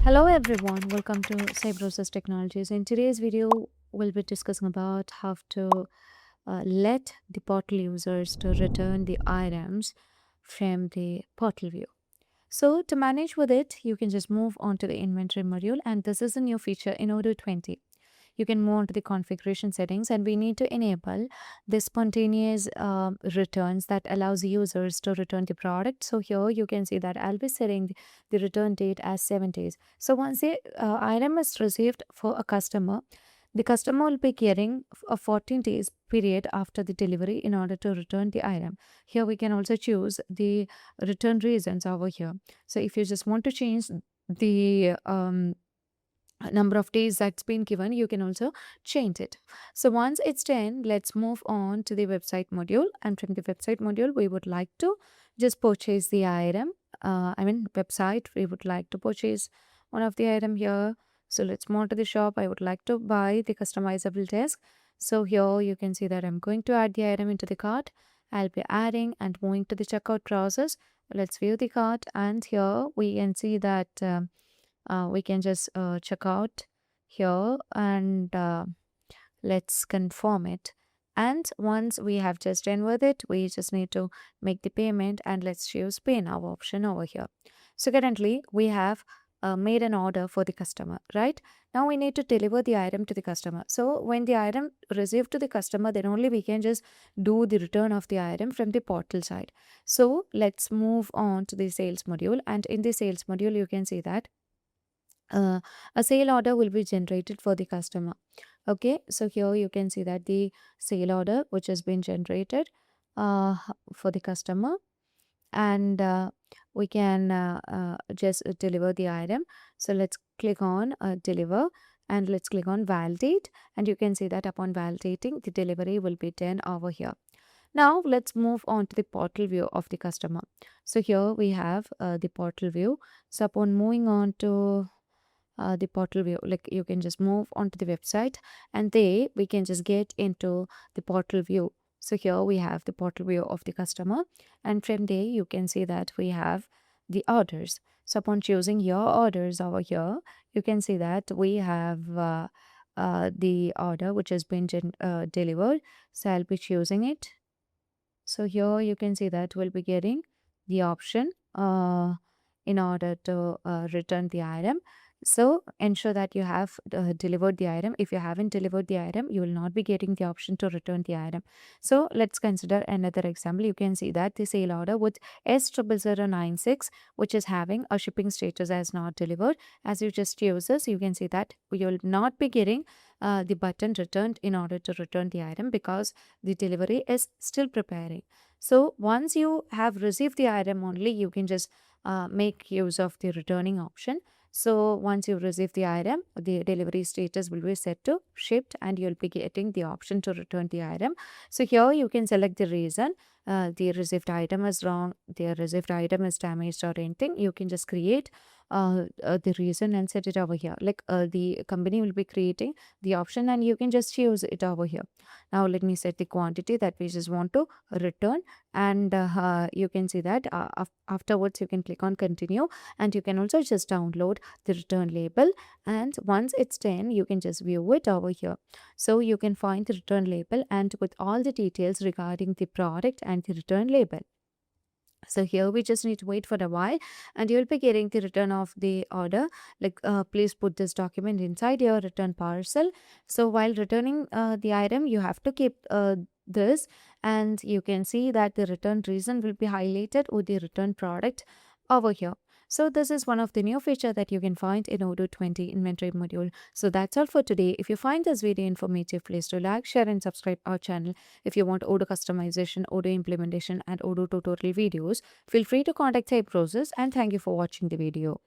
Hello everyone, welcome to Cybrosys Technologies. In today's video, we'll be discussing about how to let the portal users to return the items from the portal view. So to manage with it, you can just move on to the inventory module, and this is a new feature in Odoo 20. You can move on to the configuration settings, and we need to enable the spontaneous returns that allows users to return the product. So here you can see that I'll be setting the return date as 7 days. So once the item is received for a customer, the customer will be getting a 14 days period after the delivery in order to return the item. Here we can also choose the return reasons over here. So if you just want to change the number of days that's been given, you can also change it. So once it's done, let's move on to the website module, and from the website module we would like to just purchase the item. Website, we would like to purchase one of the item here. So let's move to the shop. I would like to buy the customizable desk. So here you can see that I'm going to add the item into the cart. I'll be adding and moving to the checkout process. Let's view the cart, and here we can see that we can just check out here, and let's confirm it. And once we have just done with it, we just need to make the payment, and let's choose pay now option over here. So currently we have made an order for the customer, right? Now we need to deliver the item to the customer. So when the item received to the customer, then only we can just do the return of the item from the portal side. So let's move on to the sales module, and in the sales module you can see that a sale order will be generated for the customer. Okay, so here you can see that the sale order which has been generated for the customer, and we can just deliver the item. So let's click on deliver, and let's click on validate, and you can see that upon validating, the delivery will be done over here. Now let's move on to the portal view of the customer. So here we have the portal view. So upon moving on to the portal view, like you can just move onto the website, and we can just get into the portal view. So here we have the portal view of the customer, and from there you can see that we have the orders. So upon choosing your orders over here, you can see that we have the order which has been delivered. So I'll be choosing it. So here you can see that we'll be getting the option in order to return the item. So ensure that you have delivered the item. If you haven't delivered the item, you will not be getting the option to return the item. So let's consider another example. You can see that the sale order with S0096, which is having a shipping status as not delivered. As you just use this, you can see that you will not be getting the button returned in order to return the item, because the delivery is still preparing. So once you have received the item only, you can just make use of the returning option. So once you receive the item, the delivery status will be set to shipped, and you'll be getting the option to return the item. So here you can select the reason. The received item is wrong, the received item is damaged, or anything. You can just create the reason and set it over here. Like the company will be creating the option, and you can just choose it over here. Now let me set the quantity that we just want to return, and you can see that afterwards you can click on continue, and you can also just download the return label, and once it's done you can just view it over here. So you can find the return label and with all the details regarding the product and the return label. So here we just need to wait for a while, and you'll be getting the return of the order. Like please put this document inside your return parcel. So while returning the item, you have to keep this, and you can see that the return reason will be highlighted with the return product over here. So this is one of the new feature that you can find in Odoo 20 inventory module. So that's all for today. If you find this video informative, please do like, share and subscribe our channel. If you want Odoo customization, Odoo implementation and Odoo tutorial videos, feel free to contact Cybrosys, and thank you for watching the video.